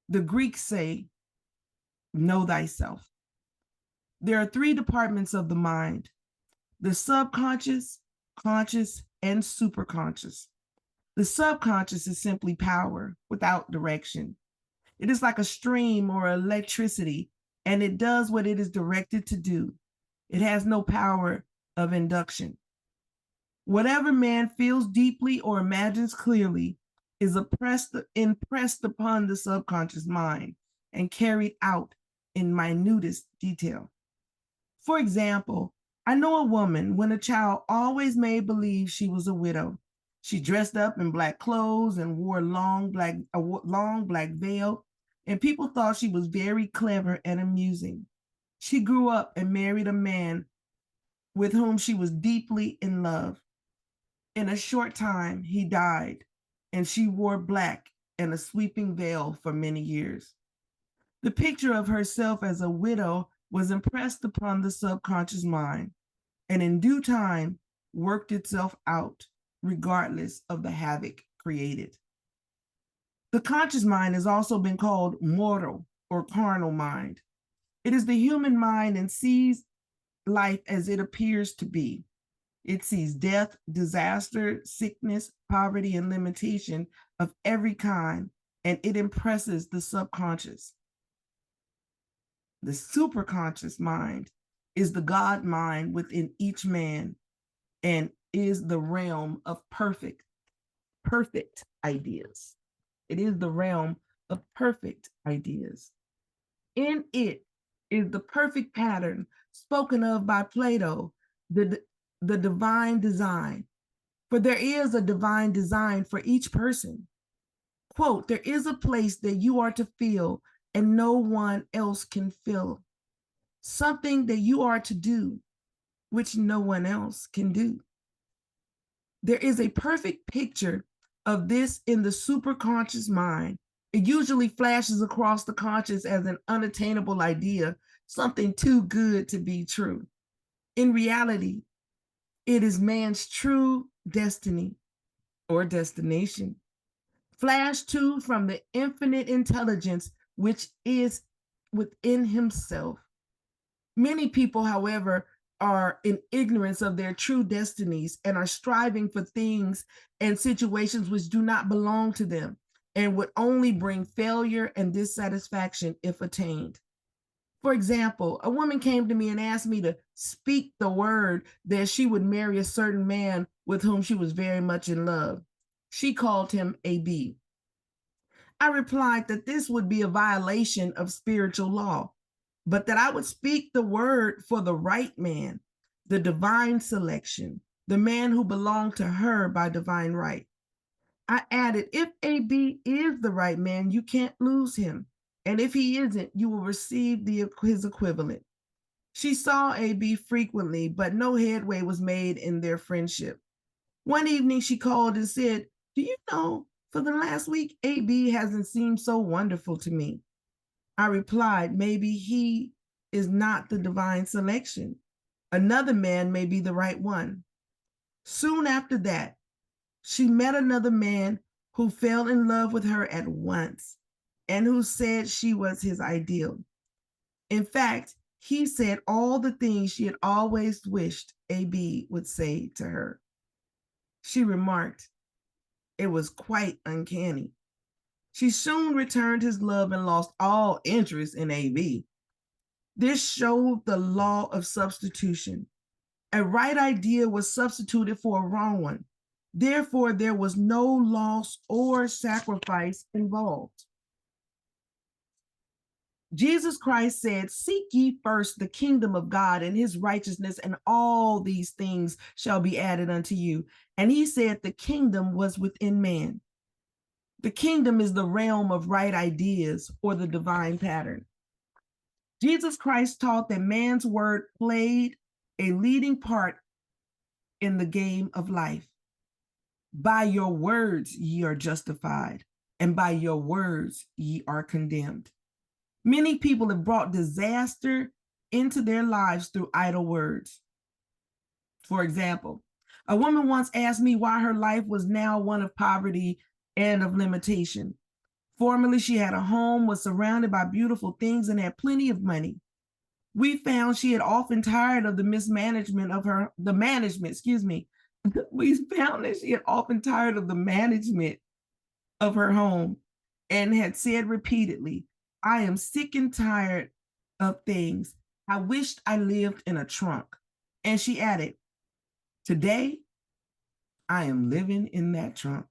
The Greeks say, know thyself. There are three departments of the mind: the subconscious, conscious, and superconscious. The subconscious is simply power without direction. It is like a stream or electricity, and it does what it is directed to do. It has no power of induction. Whatever man feels deeply or imagines clearly is impressed upon the subconscious mind and carried out in minutest detail. For example, I know a woman, when a child, always made believe she was a widow. She dressed up in black clothes and wore a long black veil, and people thought she was very clever and amusing. She grew up and married a man with whom she was deeply in love. In a short time, he died, and she wore black and a sweeping veil for many years. The picture of herself as a widow was impressed upon the subconscious mind, and in due time worked itself out, regardless of the havoc created. The conscious mind has also been called mortal or carnal mind. It is the human mind and sees life as it appears to be. It sees death, disaster, sickness, poverty, and limitation of every kind, and it impresses the subconscious. The superconscious mind is the God mind within each man and is the realm of perfect ideas. It is the realm of perfect ideas. In it is the perfect pattern spoken of by Plato, the divine design. For there is a divine design for each person. Quote, there is a place that you are to fill and no one else can fill. Something that you are to do, which no one else can do. There is a perfect picture of this in the superconscious mind. It usually flashes across the conscious as an unattainable idea, something too good to be true. In reality, it is man's true destiny or destination, flashed to from the infinite intelligence which is within himself. Many people, however, are in ignorance of their true destinies and are striving for things and situations which do not belong to them and would only bring failure and dissatisfaction if attained. For example, a woman came to me and asked me to speak the word that she would marry a certain man with whom she was very much in love. She called him AB. I replied that this would be a violation of spiritual law, but that I would speak the word for the right man, the divine selection, the man who belonged to her by divine right. I added, if AB is the right man, you can't lose him. And if he isn't, you will receive his equivalent. She saw AB frequently, but no headway was made in their friendship. One evening she called and said, do you know, for the last week, AB hasn't seemed so wonderful to me. I replied, maybe he is not the divine selection. Another man may be the right one. Soon after that, she met another man who fell in love with her at once and who said she was his ideal. In fact, he said all the things she had always wished AB would say to her. She remarked, it was quite uncanny. She soon returned his love and lost all interest in AB. This showed the law of substitution. A right idea was substituted for a wrong one. Therefore, there was no loss or sacrifice involved. Jesus Christ said, seek ye first the kingdom of God and his righteousness, and all these things shall be added unto you. And he said the kingdom was within man. The kingdom is the realm of right ideas or the divine pattern. Jesus Christ taught that man's word played a leading part in the game of life. By your words ye are justified, and by your words ye are condemned. Many people have brought disaster into their lives through idle words. For example, a woman once asked me why her life was now one of poverty and of limitation. Formerly, she had a home, was surrounded by beautiful things, and had plenty of money. We found she had often tired of the management of her home and had said repeatedly, I am sick and tired of things. I wished I lived in a trunk. And she added, today, I am living in that trunk.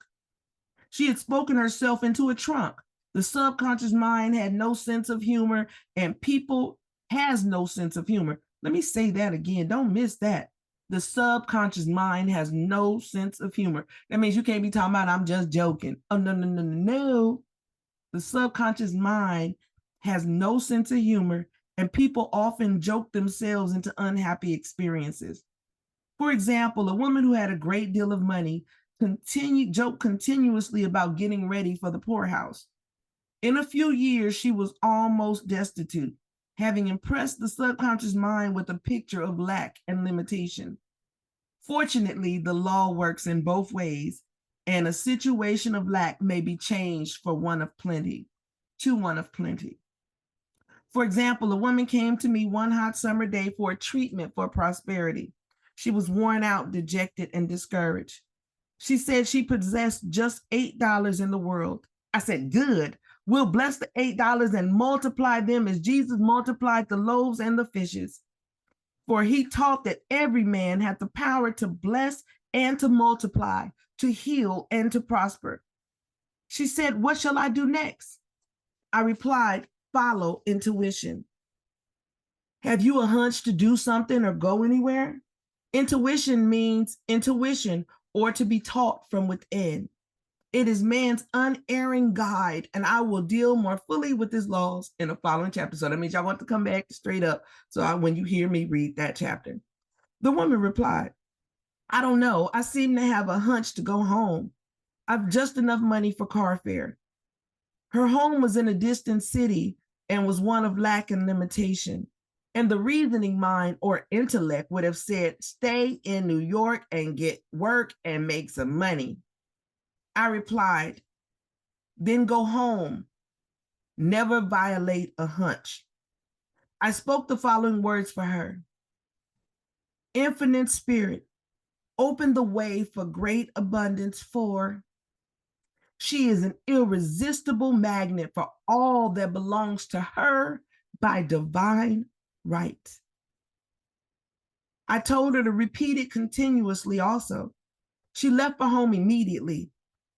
She had spoken herself into a trunk. The subconscious mind had no sense of humor, and people has no sense of humor. Let me say that again. Don't miss that. The subconscious mind has no sense of humor. That means you can't be talking about, I'm just joking. Oh, no, no, no, no, no. The subconscious mind has no sense of humor, and people often joke themselves into unhappy experiences. For example, a woman who had a great deal of money joked continuously about getting ready for the poorhouse. In a few years, she was almost destitute, having impressed the subconscious mind with a picture of lack and limitation. Fortunately, the law works in both ways, and a situation of lack may be changed for one of plenty, to one of plenty. For example, a woman came to me one hot summer day for a treatment for prosperity. She was worn out, dejected, and discouraged. She said she possessed just $8 in the world. I said, good. We'll bless the $8 and multiply them as Jesus multiplied the loaves and the fishes. For he taught that every man had the power to bless and to multiply, to heal and to prosper. She said, what shall I do next? I replied, follow intuition. Have you a hunch to do something or go anywhere? Intuition means intuition or to be taught from within. It is man's unerring guide, and I will deal more fully with his laws in the following chapter. So that means y'all want to come back straight up. So when you hear me read that chapter. The woman replied, I don't know. I seem to have a hunch to go home. I've just enough money for car fare. Her home was in a distant city and was one of lack and limitation. And the reasoning mind or intellect would have said, stay in New York and get work and make some money. I replied, then go home. Never violate a hunch. I spoke the following words for her. Infinite Spirit, open the way for great abundance, for she is an irresistible magnet for all that belongs to her by divine right. I told her to repeat it continuously also. She left for home immediately.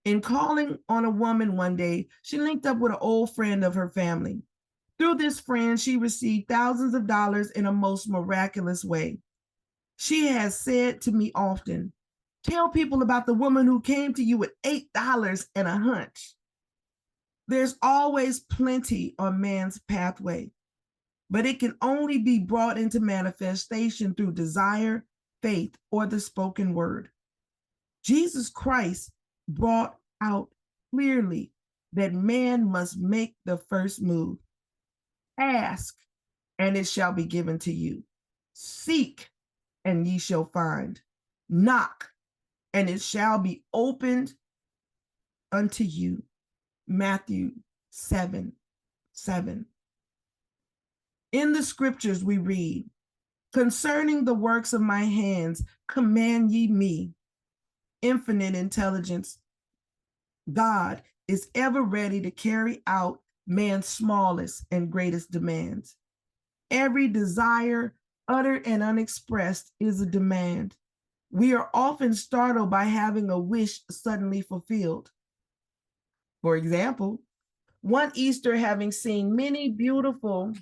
In calling on a woman one day, she linked up with an old friend of her family. Through this friend, she received thousands of dollars in a most miraculous way. She has said to me often, tell people about the woman who came to you with $8 and a hunch. There's always plenty on man's pathway, but it can only be brought into manifestation through desire, faith, or the spoken word. Jesus Christ brought out clearly that man must make the first move. Ask, and it shall be given to you. Seek, and ye shall find. Knock, and it shall be opened unto you. Matthew 7:7. In the scriptures we read, concerning the works of my hands, command ye me. Infinite intelligence. God is ever ready to carry out man's smallest and greatest demands. Every desire, uttered and unexpressed, is a demand. We are often startled by having a wish suddenly fulfilled. For example, one Easter, having seen many beautiful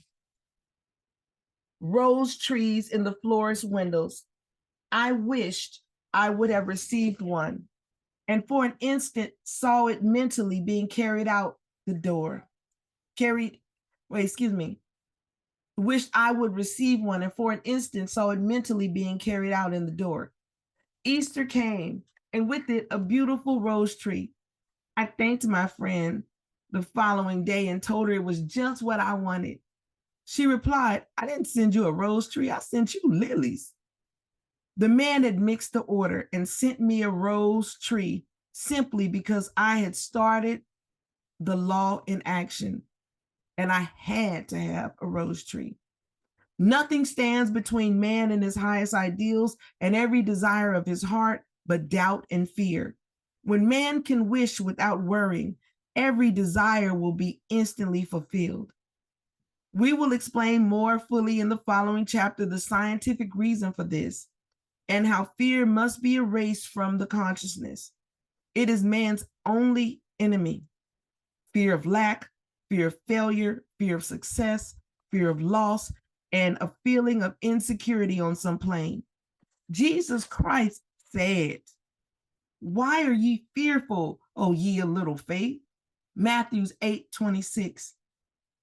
rose trees in the florist's windows, I wished I would have received one, and for an instant saw it mentally being carried out the door. Wished I would receive one, and for an instant saw it mentally being carried out in the door. Easter came, and with it a beautiful rose tree. I thanked my friend the following day and told her it was just what I wanted. She replied, I didn't send you a rose tree, I sent you lilies. The man had mixed the order and sent me a rose tree simply because I had started the law in action, and I had to have a rose tree. Nothing stands between man and his highest ideals and every desire of his heart but doubt and fear. When man can wish without worrying, every desire will be instantly fulfilled. We will explain more fully in the following chapter the scientific reason for this and how fear must be erased from the consciousness. It is man's only enemy. Fear of lack, fear of failure, fear of success, fear of loss, and a feeling of insecurity on some plane. Jesus Christ said, why are ye fearful, O ye of little faith? Matthew 8:26.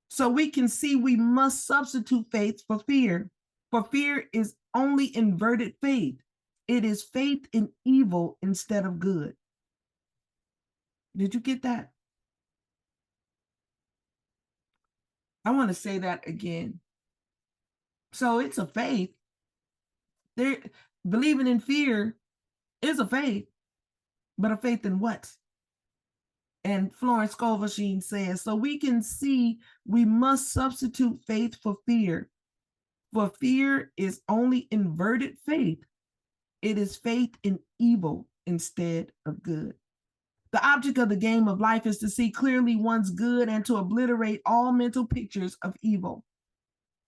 So we can see we must substitute faith for fear. For fear is only inverted faith. It is faith in evil instead of good. Did you get that? I want to say that again. So it's a faith. Believing in fear is a faith, but a faith in what? And Florence Scovel says, so we can see we must substitute faith for fear. For fear is only inverted faith. It is faith in evil instead of good. The object of the game of life is to see clearly one's good and to obliterate all mental pictures of evil.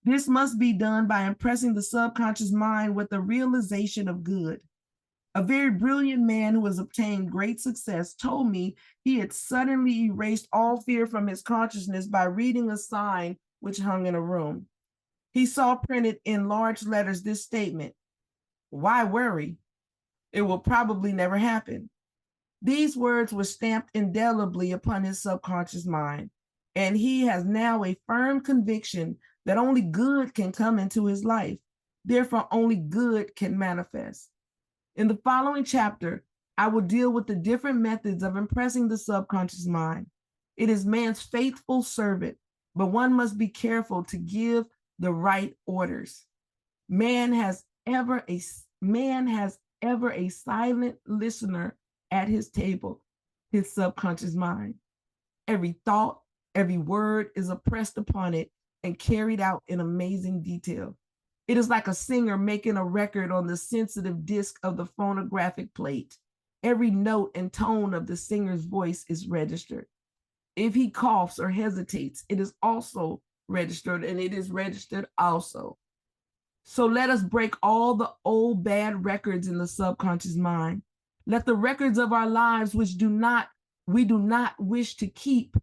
This must be done by impressing the subconscious mind with the realization of good. A very brilliant man who has obtained great success told me he had suddenly erased all fear from his consciousness by reading a sign which hung in a room. He saw printed in large letters this statement: "Why worry? It will probably never happen." These words were stamped indelibly upon his subconscious mind, and he has now a firm conviction that only good can come into his life. Therefore, only good can manifest. In the following chapter, I will deal with the different methods of impressing the subconscious mind. It is man's faithful servant, but one must be careful to give the right orders. Man has ever a silent listener at his table, his subconscious mind. Every thought, every word is impressed upon it and carried out in amazing detail. It is like a singer making a record on the sensitive disc of the phonographic plate. Every note and tone of the singer's voice is registered. If he coughs or hesitates, it is also registered, and it is registered also. So let us break all the old bad records in the subconscious mind. Let the records of our lives we do not wish to keep.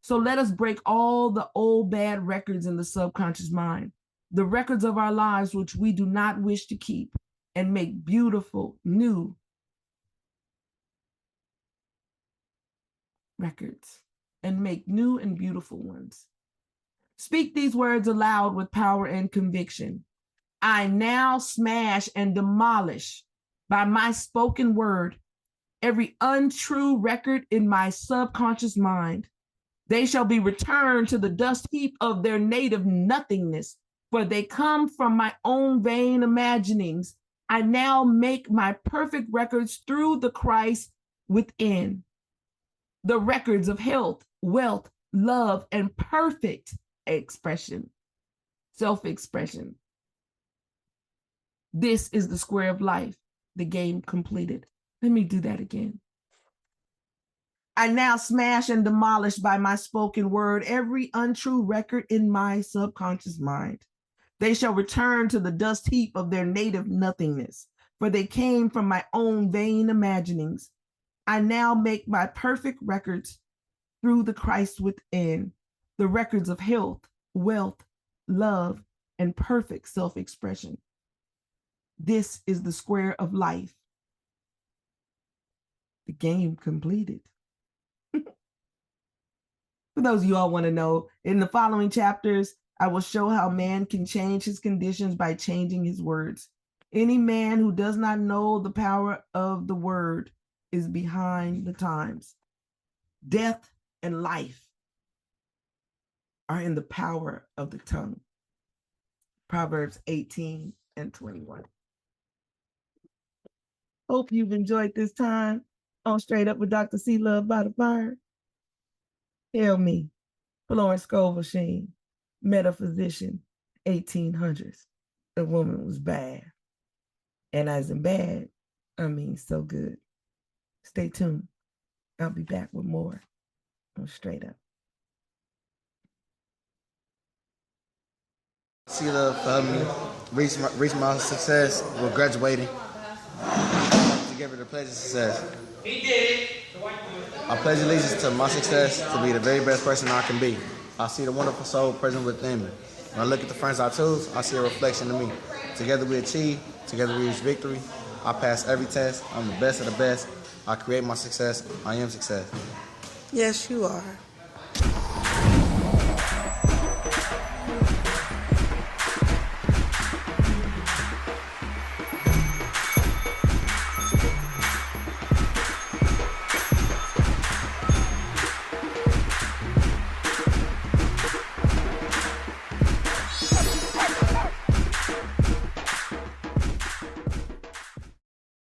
So let us break all the old bad records in the subconscious mind, the records of our lives which we do not wish to keep, and make beautiful new records, and make new and beautiful ones. Speak these words aloud with power and conviction. I now smash and demolish by my spoken word every untrue record in my subconscious mind. They shall be returned to the dust heap of their native nothingness, for they come from my own vain imaginings. I now make my perfect records through the Christ within. The records of health, wealth, love, and perfect expression, self-expression. This is the square of life, the game completed. Let me do that again. I now smash and demolish by my spoken word every untrue record in my subconscious mind. They shall return to the dust heap of their native nothingness, for they came from my own vain imaginings. I now make my perfect records through the Christ within, the records of health, wealth, love, and perfect self-expression. This is the square of life. The game completed. For those of you all want to know, in the following chapters, I will show how man can change his conditions by changing his words. Any man who does not know the power of the word is behind the times. Death and life are in the power of the tongue. Proverbs 18 and 21. Hope you've enjoyed this time on Straight Up with Dr. C. Love by the Fire. Tell me, Florence Scovel Sheen, metaphysician, 1800s. The woman was bad. And as in bad, I mean so good. Stay tuned. I'll be back with more on Straight Up. See love for me, reach my success with graduating. To give her the pledge of success. He did it. I pledge allegiance to my success to be the very best person I can be. I see the wonderful soul present within me. When I look at the friends I choose, I see a reflection of me. Together we achieve, together we reach victory. I pass every test. I'm the best of the best. I create my success. I am success. Yes, you are.